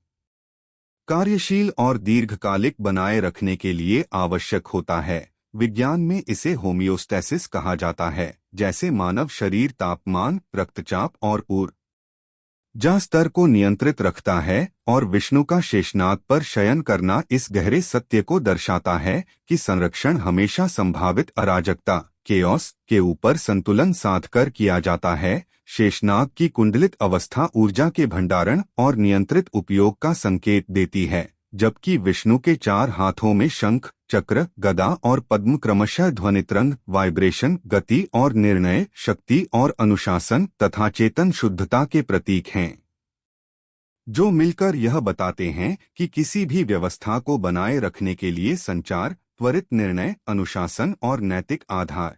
कार्यशील और दीर्घकालिक बनाए रखने के लिए आवश्यक होता है। विज्ञान में इसे होमियोस्टेसिस कहा जाता है, जैसे मानव शरीर तापमान, रक्तचाप और ऊर्जा स्तर को नियंत्रित रखता है, और विष्णु का शेषनाग पर शयन करना इस गहरे सत्य को दर्शाता है कि संरक्षण हमेशा संभावित अराजकता, केओस के ऊपर संतुलन साधकर किया जाता है। शेषनाग की कुंडलित अवस्था ऊर्जा के भंडारण और नियंत्रित उपयोग का संकेत देती है, जबकि विष्णु के चार हाथों में शंख, चक्र, गदा और पद्म क्रमशः ध्वनितरंग, वाइब्रेशन, गति और निर्णय, शक्ति और अनुशासन तथा चेतन शुद्धता के प्रतीक हैं, जो मिलकर यह बताते हैं कि किसी भी व्यवस्था को बनाए रखने के लिए संचार, त्वरित निर्णय, अनुशासन और नैतिक आधार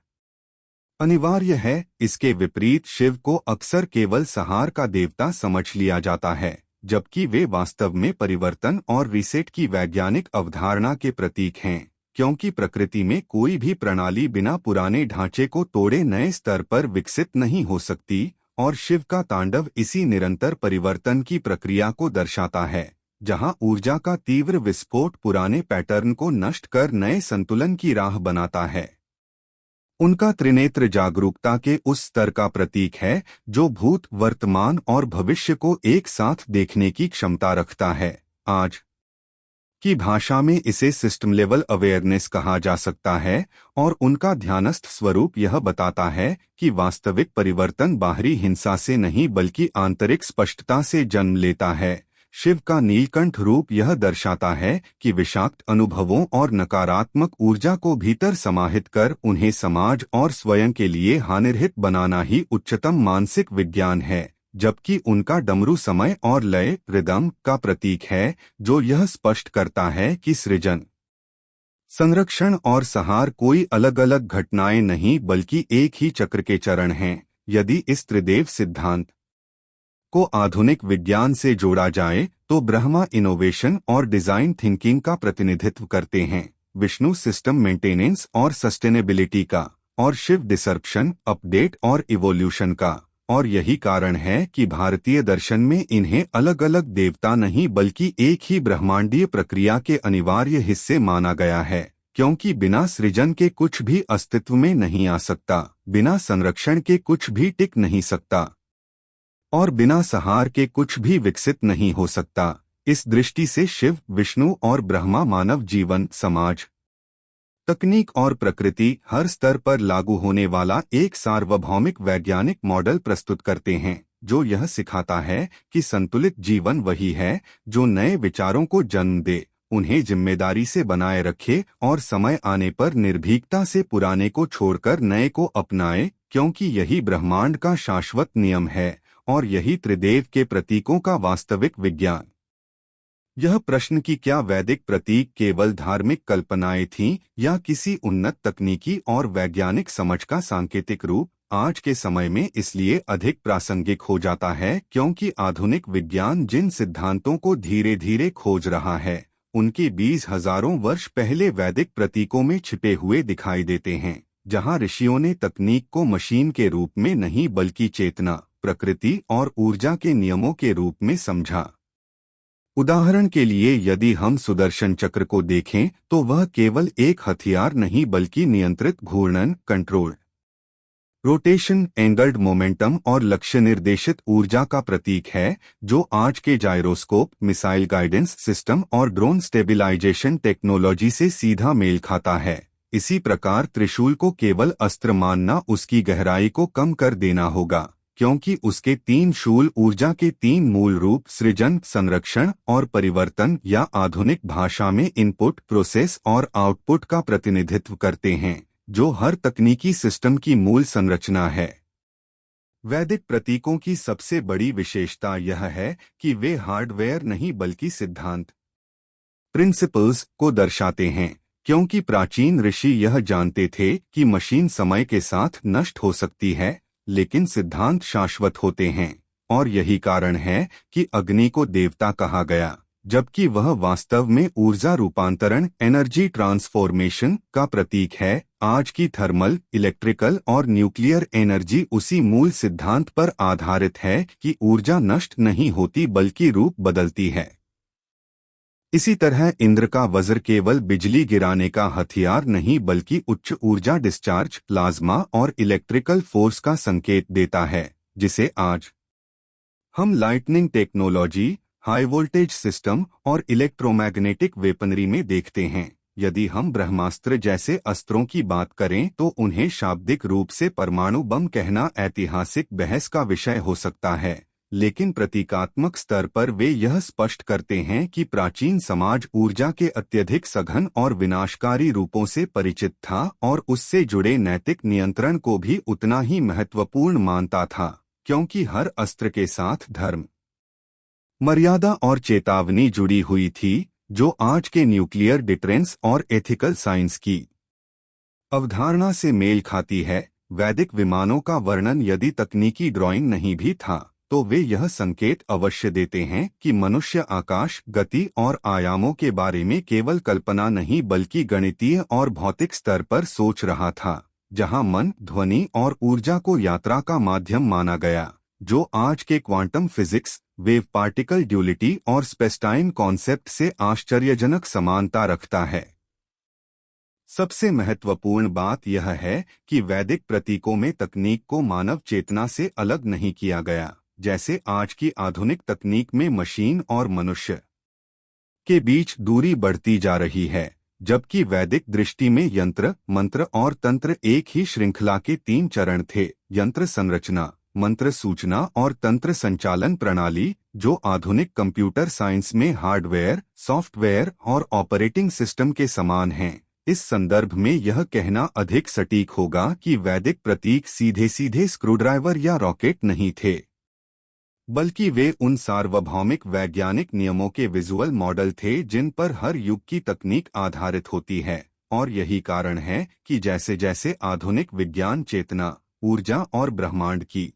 अनिवार्य है। इसके विपरीत शिव को अक्सर केवल संहार का देवता समझ लिया जाता है, जबकि वे वास्तव में परिवर्तन और रीसेट की वैज्ञानिक अवधारणा के प्रतीक हैं, क्योंकि प्रकृति में कोई भी प्रणाली बिना पुराने ढांचे को तोड़े नए स्तर पर विकसित नहीं हो सकती, और शिव का तांडव इसी निरंतर परिवर्तन की प्रक्रिया को दर्शाता है, जहां ऊर्जा का तीव्र विस्फोट पुराने पैटर्न को नष्ट कर नए संतुलन की राह बनाता है। उनका त्रिनेत्र जागरूकता के उस स्तर का प्रतीक है जो भूत, वर्तमान और भविष्य को एक साथ देखने की क्षमता रखता है। आज की भाषा में इसे सिस्टम लेवल अवेयरनेस कहा जा सकता है, और उनका ध्यानस्थ स्वरूप यह बताता है कि वास्तविक परिवर्तन बाहरी हिंसा से नहीं बल्कि आंतरिक स्पष्टता से जन्म लेता है। शिव का नीलकंठ रूप यह दर्शाता है कि विषाक्त अनुभवों और नकारात्मक ऊर्जा को भीतर समाहित कर उन्हें समाज और स्वयं के लिए हानिरहित बनाना ही उच्चतम मानसिक विज्ञान है, जबकि उनका डमरू समय और लय, रिदम का प्रतीक है, जो यह स्पष्ट करता है कि सृजन, संरक्षण और संहार कोई अलग अलग घटनाएं नहीं बल्कि एक ही चक्र के चरण हैं। यदि इस त्रिदेव सिद्धांत को आधुनिक विज्ञान से जोड़ा जाए तो ब्रह्मा इनोवेशन और डिजाइन थिंकिंग का प्रतिनिधित्व करते हैं, विष्णु सिस्टम मेंटेनेंस और सस्टेनेबिलिटी का, और शिव डिसरप्शन, अपडेट और इवोल्यूशन का। और यही कारण है कि भारतीय दर्शन में इन्हें अलग अलग देवता नहीं बल्कि एक ही ब्रह्मांडीय प्रक्रिया के अनिवार्य हिस्से माना गया है, क्योंकि बिना सृजन के कुछ भी अस्तित्व में नहीं आ सकता, बिना संरक्षण के कुछ भी टिक नहीं सकता, और बिना संहार के कुछ भी विकसित नहीं हो सकता। इस दृष्टि से शिव, विष्णु और ब्रह्मा मानव जीवन, समाज, तकनीक और प्रकृति हर स्तर पर लागू होने वाला एक सार्वभौमिक वैज्ञानिक मॉडल प्रस्तुत करते हैं, जो यह सिखाता है कि संतुलित जीवन वही है जो नए विचारों को जन्म दे, उन्हें जिम्मेदारी से बनाए रखे और समय आने पर निर्भीकता से पुराने को छोड़कर नए को अपनाए, क्योंकि यही ब्रह्मांड का शाश्वत नियम है और यही त्रिदेव के प्रतीकों का वास्तविक विज्ञान। यह प्रश्न कि क्या वैदिक प्रतीक केवल धार्मिक कल्पनाएं थीं या किसी उन्नत तकनीकी और वैज्ञानिक समझ का सांकेतिक रूप, आज के समय में इसलिए अधिक प्रासंगिक हो जाता है क्योंकि आधुनिक विज्ञान जिन सिद्धांतों को धीरे धीरे खोज रहा है, उनके बीज हजारों वर्ष पहले वैदिक प्रतीकों में छिपे हुए दिखाई देते हैं, जहां ऋषियों ने तकनीक को मशीन के रूप में नहीं बल्कि चेतना, प्रकृति और ऊर्जा के नियमों के रूप में समझा। उदाहरण के लिए यदि हम सुदर्शन चक्र को देखें तो वह केवल एक हथियार नहीं बल्कि नियंत्रित घूर्णन, कंट्रोल, रोटेशन, एंगल्ड मोमेंटम और लक्ष्य निर्देशित ऊर्जा का प्रतीक है, जो आज के जायरोस्कोप, मिसाइल गाइडेंस सिस्टम और ड्रोन स्टेबिलाइजेशन टेक्नोलॉजी से सीधा मेल खाता है। इसी प्रकार त्रिशूल को केवल अस्त्र मानना उसकी गहराई को कम कर देना होगा, क्योंकि उसके तीन शूल ऊर्जा के तीन मूल रूप सृजन, संरक्षण और परिवर्तन या आधुनिक भाषा में इनपुट, प्रोसेस और आउटपुट का प्रतिनिधित्व करते हैं, जो हर तकनीकी सिस्टम की मूल संरचना है। वैदिक प्रतीकों की सबसे बड़ी विशेषता यह है कि वे हार्डवेयर नहीं बल्कि सिद्धांत, प्रिंसिपल्स को दर्शाते हैं, क्योंकि प्राचीन ऋषि यह जानते थे कि मशीन समय के साथ नष्ट हो सकती है लेकिन सिद्धांत शाश्वत होते हैं, और यही कारण है कि अग्नि को देवता कहा गया, जबकि वह वास्तव में ऊर्जा रूपांतरण, एनर्जी ट्रांसफॉर्मेशन का प्रतीक है। आज की थर्मल, इलेक्ट्रिकल और न्यूक्लियर एनर्जी उसी मूल सिद्धांत पर आधारित है कि ऊर्जा नष्ट नहीं होती बल्कि रूप बदलती है। इसी तरह इंद्र का वज्र केवल बिजली गिराने का हथियार नहीं बल्कि उच्च ऊर्जा डिस्चार्ज, प्लाज्मा और इलेक्ट्रिकल फोर्स का संकेत देता है, जिसे आज हम lightning technology, high voltage system और इलेक्ट्रोमैग्नेटिक वेपनरी में देखते हैं। यदि हम ब्रह्मास्त्र जैसे अस्त्रों की बात करें तो उन्हें शाब्दिक रूप से परमाणु बम कहना ऐतिहासिक बहस का विषय हो सकता है, लेकिन प्रतीकात्मक स्तर पर वे यह स्पष्ट करते हैं कि प्राचीन समाज ऊर्जा के अत्यधिक सघन और विनाशकारी रूपों से परिचित था और उससे जुड़े नैतिक नियंत्रण को भी उतना ही महत्वपूर्ण मानता था, क्योंकि हर अस्त्र के साथ धर्म, मर्यादा और चेतावनी जुड़ी हुई थी, जो आज के न्यूक्लियर डिटरेंस और एथिकल साइंस की अवधारणा से मेल खाती है। वैदिक विमानों का वर्णन यदि तकनीकी ड्राइंग नहीं भी था, तो वे यह संकेत अवश्य देते हैं कि मनुष्य आकाश, गति और आयामों के बारे में केवल कल्पना नहीं बल्कि गणितीय और भौतिक स्तर पर सोच रहा था, जहां मन, ध्वनि और ऊर्जा को यात्रा का माध्यम माना गया, जो आज के quantum physics, wave particle duality और स्पेसटाइम कॉन्सेप्ट से आश्चर्यजनक समानता रखता है। सबसे महत्वपूर्ण बात यह है कि वैदिक प्रतीकों में तकनीक को मानव चेतना से अलग नहीं किया गया, जैसे आज की आधुनिक तकनीक में मशीन और मनुष्य के बीच दूरी बढ़ती जा रही है, जबकि वैदिक दृष्टि में यंत्र, मंत्र और तंत्र एक ही श्रृंखला के 3 चरण थे: यंत्र संरचना, मंत्र सूचना और तंत्र संचालन प्रणाली, जो आधुनिक कंप्यूटर साइंस में हार्डवेयर, सॉफ्टवेयर और ऑपरेटिंग सिस्टम के समान हैं। इस संदर्भ में यह कहना अधिक सटीक होगा कि वैदिक प्रतीक सीधे सीधे स्क्रूड्राइवर या रॉकेट नहीं थे, बल्कि वे उन सार्वभौमिक वैज्ञानिक नियमों के विजुअल मॉडल थे जिन पर हर युग की तकनीक आधारित होती है। और यही कारण है कि जैसे जैसे आधुनिक विज्ञान चेतना, ऊर्जा और ब्रह्मांड की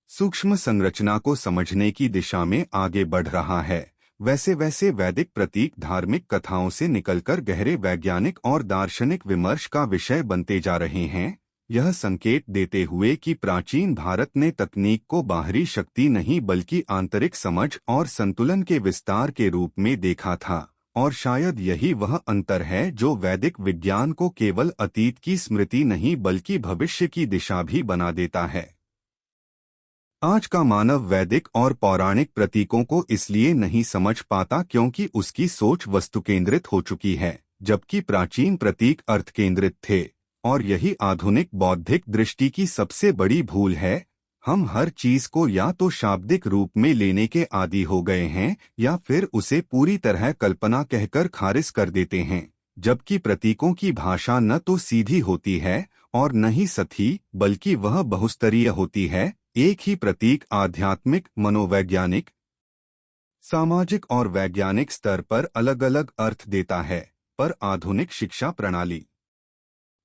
सूक्ष्म संरचना को समझने की दिशा में आगे बढ़ रहा है, वैसे वैसे वैदिक प्रतीक धार्मिक कथाओं से निकलकर गहरे वैज्ञानिक और दार्शनिक विमर्श का विषय बनते जा रहे हैं, यह संकेत देते हुए कि प्राचीन भारत ने तकनीक को बाहरी शक्ति नहीं बल्कि आंतरिक समझ और संतुलन के विस्तार के रूप में देखा था। और शायद यही वह अंतर है जो वैदिक विज्ञान को केवल अतीत की स्मृति नहीं बल्कि भविष्य की दिशा भी बना देता है। आज का मानव वैदिक और पौराणिक प्रतीकों को इसलिए नहीं समझ पाता क्योंकि उसकी सोच वस्तु केंद्रित हो चुकी है, जबकि प्राचीन प्रतीक अर्थ केंद्रित थे। और यही आधुनिक बौद्धिक दृष्टि की सबसे बड़ी भूल है। हम हर चीज को या तो शाब्दिक रूप में लेने के आदी हो गए हैं या फिर उसे पूरी तरह कल्पना कहकर खारिज कर देते हैं, जबकि प्रतीकों की भाषा न तो सीधी होती है और न ही सतही, बल्कि वह बहुस्तरीय होती है। एक ही प्रतीक आध्यात्मिक, मनोवैज्ञानिक, सामाजिक और वैज्ञानिक स्तर पर अलग अलग अर्थ देता है, पर आधुनिक शिक्षा प्रणाली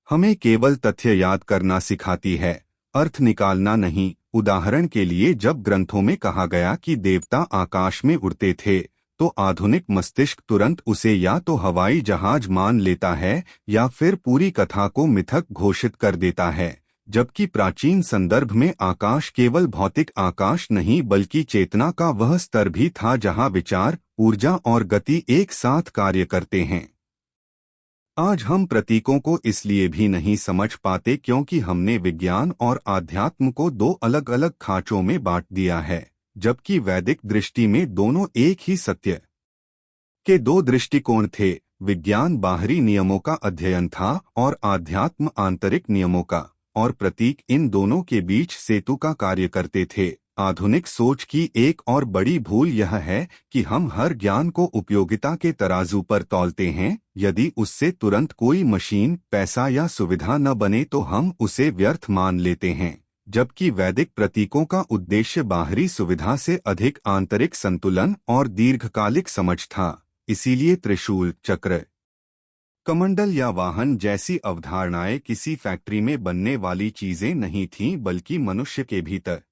हमें केवल तथ्य याद करना सिखाती है, अर्थ निकालना नहीं। उदाहरण के लिए, जब ग्रंथों में कहा गया कि देवता आकाश में उड़ते थे, तो आधुनिक मस्तिष्क तुरंत उसे या तो हवाई जहाज मान लेता है या फिर पूरी कथा को मिथक घोषित कर देता है, जबकि प्राचीन संदर्भ में आकाश केवल भौतिक आकाश नहीं बल्कि चेतना का वह स्तर भी था जहां विचार, ऊर्जा और गति एक साथ कार्य करते हैं। आज हम प्रतीकों को इसलिए भी नहीं समझ पाते क्योंकि हमने विज्ञान और आध्यात्म को 2 अलग अलग खांचों में बांट दिया है, जबकि वैदिक दृष्टि में दोनों एक ही सत्य के 2 दृष्टिकोण थे। विज्ञान बाहरी नियमों का अध्ययन था और आध्यात्म आंतरिक नियमों का, और प्रतीक इन दोनों के बीच सेतु का कार्य करते थे। आधुनिक सोच की एक और बड़ी भूल यह है कि हम हर ज्ञान को उपयोगिता के तराजू पर तौलते हैं। यदि उससे तुरंत कोई मशीन, पैसा या सुविधा न बने तो हम उसे व्यर्थ मान लेते हैं, जबकि वैदिक प्रतीकों का उद्देश्य बाहरी सुविधा से अधिक आंतरिक संतुलन और दीर्घकालिक समझ था। इसीलिए त्रिशूल, चक्र, कमंडल या वाहन जैसी अवधारणाएं किसी फैक्ट्री में बनने वाली चीजें नहीं थीं बल्कि मनुष्य के भीतर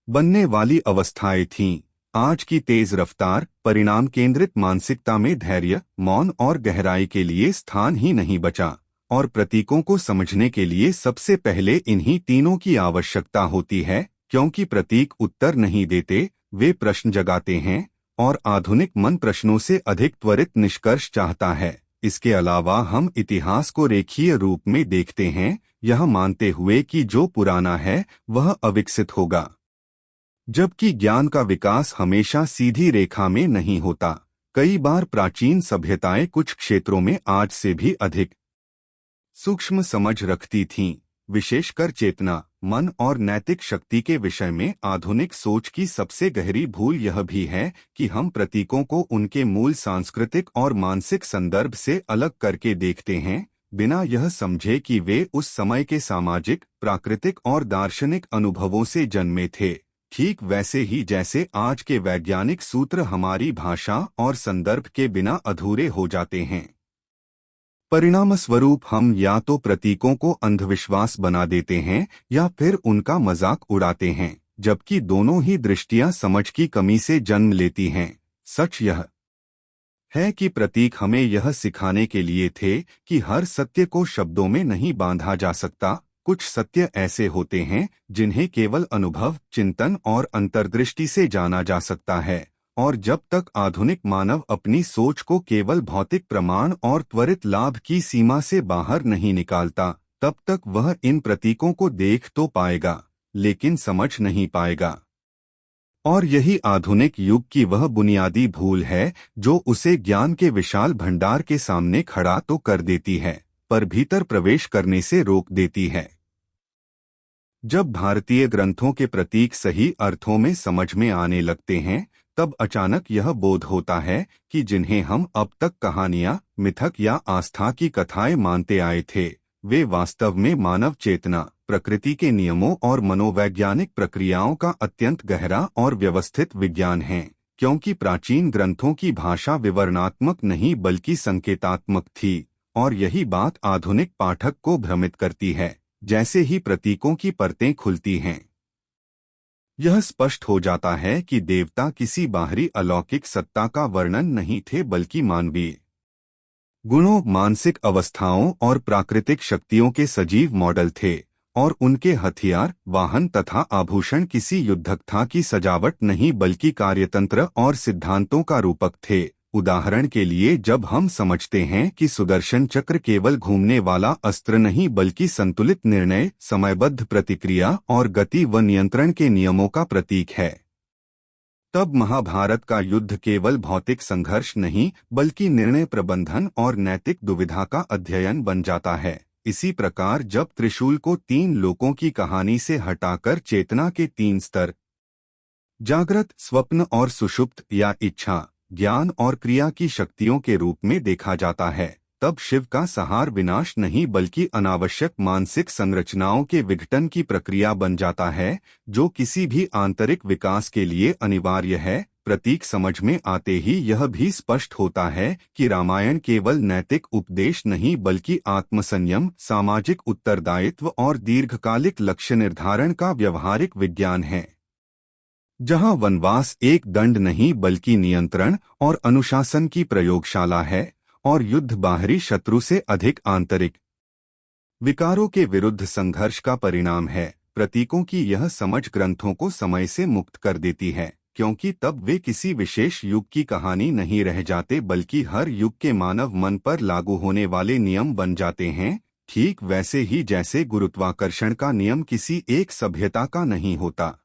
बनने वाली अवस्थाएं थीं। आज की तेज रफ्तार, परिणाम केंद्रित मानसिकता में धैर्य, मौन और गहराई के लिए स्थान ही नहीं बचा, और प्रतीकों को समझने के लिए सबसे पहले इन्हीं तीनों की आवश्यकता होती है, क्योंकि प्रतीक उत्तर नहीं देते, वे प्रश्न जगाते हैं, और आधुनिक मन प्रश्नों से अधिक त्वरित निष्कर्ष चाहता है। इसके अलावा हम इतिहास को रेखीय रूप में देखते हैं, यह मानते हुए कि जो पुराना है वह अविकसित होगा, जबकि ज्ञान का विकास हमेशा सीधी रेखा में नहीं होता। कई बार प्राचीन सभ्यताएं कुछ क्षेत्रों में आज से भी अधिक सूक्ष्म समझ रखती थीं, विशेषकर चेतना, मन और नैतिक शक्ति के विषय में। आधुनिक सोच की सबसे गहरी भूल यह भी है कि हम प्रतीकों को उनके मूल सांस्कृतिक और मानसिक संदर्भ से अलग करके देखते हैं, बिना यह समझे कि वे उस समय के सामाजिक, प्राकृतिक और दार्शनिक अनुभवों से जन्मे थे, ठीक वैसे ही जैसे आज के वैज्ञानिक सूत्र हमारी भाषा और संदर्भ के बिना अधूरे हो जाते हैं। परिणामस्वरूप हम या तो प्रतीकों को अंधविश्वास बना देते हैं या फिर उनका मजाक उड़ाते हैं, जबकि दोनों ही दृष्टियां समझ की कमी से जन्म लेती हैं। सच यह है कि प्रतीक हमें यह सिखाने के लिए थे कि हर सत्य को शब्दों में नहीं बांधा जा सकता। कुछ सत्य ऐसे होते हैं जिन्हें केवल अनुभव, चिंतन और अंतर्दृष्टि से जाना जा सकता है, और जब तक आधुनिक मानव अपनी सोच को केवल भौतिक प्रमाण और त्वरित लाभ की सीमा से बाहर नहीं निकालता, तब तक वह इन प्रतीकों को देख तो पाएगा लेकिन समझ नहीं पाएगा। और यही आधुनिक युग की वह बुनियादी भूल है जो उसे ज्ञान के विशाल भंडार के सामने खड़ा तो कर देती है, पर भीतर प्रवेश करने से रोक देती है। जब भारतीय ग्रंथों के प्रतीक सही अर्थों में समझ में आने लगते हैं, तब अचानक यह बोध होता है कि जिन्हें हम अब तक कहानियां, मिथक या आस्था की कथाएं मानते आए थे, वे वास्तव में मानव चेतना, प्रकृति के नियमों और मनोवैज्ञानिक प्रक्रियाओं का अत्यंत गहरा और व्यवस्थित विज्ञान है। क्योंकि प्राचीन ग्रंथों की भाषा विवरणात्मक नहीं बल्कि संकेतात्मक थी, और यही बात आधुनिक पाठक को भ्रमित करती है। जैसे ही प्रतीकों की परतें खुलती हैं, यह स्पष्ट हो जाता है कि देवता किसी बाहरी अलौकिक सत्ता का वर्णन नहीं थे बल्कि मानवीय गुणों, मानसिक अवस्थाओं और प्राकृतिक शक्तियों के सजीव मॉडल थे, और उनके हथियार, वाहन तथा आभूषण किसी युद्धकथा की सजावट नहीं बल्कि कार्यतंत्र और सिद्धांतों का रूपक थे। उदाहरण के लिए, जब हम समझते हैं कि सुदर्शन चक्र केवल घूमने वाला अस्त्र नहीं बल्कि संतुलित निर्णय, समयबद्ध प्रतिक्रिया और गति व नियंत्रण के नियमों का प्रतीक है, तब महाभारत का युद्ध केवल भौतिक संघर्ष नहीं बल्कि निर्णय प्रबंधन और नैतिक दुविधा का अध्ययन बन जाता है। इसी प्रकार जब त्रिशूल को 3 लोकों की कहानी से हटाकर चेतना के 3 स्तर, जागृत, स्वप्न और सुषुप्त या इच्छा, ज्ञान और क्रिया की शक्तियों के रूप में देखा जाता है, तब शिव का संहार विनाश नहीं बल्कि अनावश्यक मानसिक संरचनाओं के विघटन की प्रक्रिया बन जाता है, जो किसी भी आंतरिक विकास के लिए अनिवार्य है। प्रतीक समझ में आते ही यह भी स्पष्ट होता है कि रामायण केवल नैतिक उपदेश नहीं बल्कि आत्मसंयम, सामाजिक उत्तरदायित्व और दीर्घकालिक लक्ष्य निर्धारण का व्यवहारिक विज्ञान है। जहां वनवास एक दंड नहीं बल्कि नियंत्रण और अनुशासन की प्रयोगशाला है, और युद्ध बाहरी शत्रु से अधिक आंतरिक विकारों के विरुद्ध संघर्ष का परिणाम है। प्रतीकों की यह समझ ग्रंथों को समय से मुक्त कर देती है, क्योंकि तब वे किसी विशेष युग की कहानी नहीं रह जाते बल्कि हर युग के मानव मन पर लागू होने वाले नियम बन जाते हैं। ठीक वैसे ही जैसे गुरुत्वाकर्षण का नियम किसी एक सभ्यता का नहीं होता।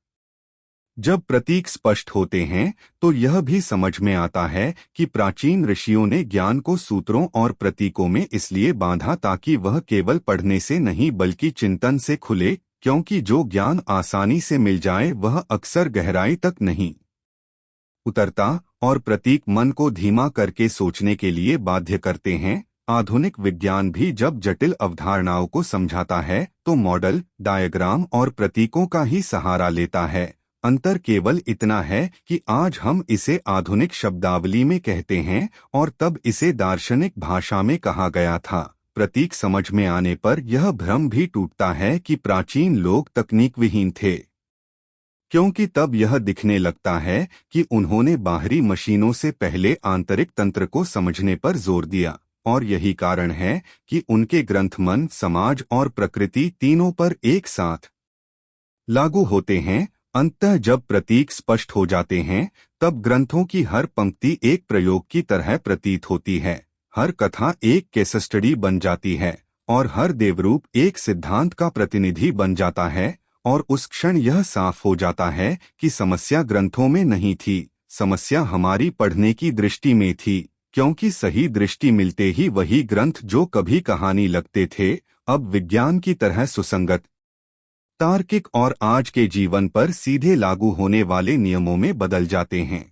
जब प्रतीक स्पष्ट होते हैं तो यह भी समझ में आता है कि प्राचीन ऋषियों ने ज्ञान को सूत्रों और प्रतीकों में इसलिए बांधा ताकि वह केवल पढ़ने से नहीं बल्कि चिंतन से खुले, क्योंकि जो ज्ञान आसानी से मिल जाए वह अक्सर गहराई तक नहीं उतरता, और प्रतीक मन को धीमा करके सोचने के लिए बाध्य करते हैं। आधुनिक विज्ञान भी जब जटिल अवधारणाओं को समझाता है तो मॉडल, डायग्राम और प्रतीकों का ही सहारा लेता है। अंतर केवल इतना है कि आज हम इसे आधुनिक शब्दावली में कहते हैं और तब इसे दार्शनिक भाषा में कहा गया था। प्रतीक समझ में आने पर यह भ्रम भी टूटता है कि प्राचीन लोग तकनीक विहीन थे, क्योंकि तब यह दिखने लगता है कि उन्होंने बाहरी मशीनों से पहले आंतरिक तंत्र को समझने पर जोर दिया, और यही कारण है कि उनके ग्रंथ मन, समाज और प्रकृति तीनों पर एक साथ लागू होते हैं। अंततः जब प्रतीक स्पष्ट हो जाते हैं तब ग्रंथों की हर पंक्ति एक प्रयोग की तरह प्रतीत होती है, हर कथा एक केस स्टडी बन जाती है और हर देवरूप एक सिद्धांत का प्रतिनिधि बन जाता है। और उस क्षण यह साफ हो जाता है कि समस्या ग्रंथों में नहीं थी, समस्या हमारी पढ़ने की दृष्टि में थी, क्योंकि सही दृष्टि मिलते ही वही ग्रंथ जो कभी कहानी लगते थे अब विज्ञान की तरह सुसंगत, तार्किक और आज के जीवन पर सीधे लागू होने वाले नियमों में बदल जाते हैं।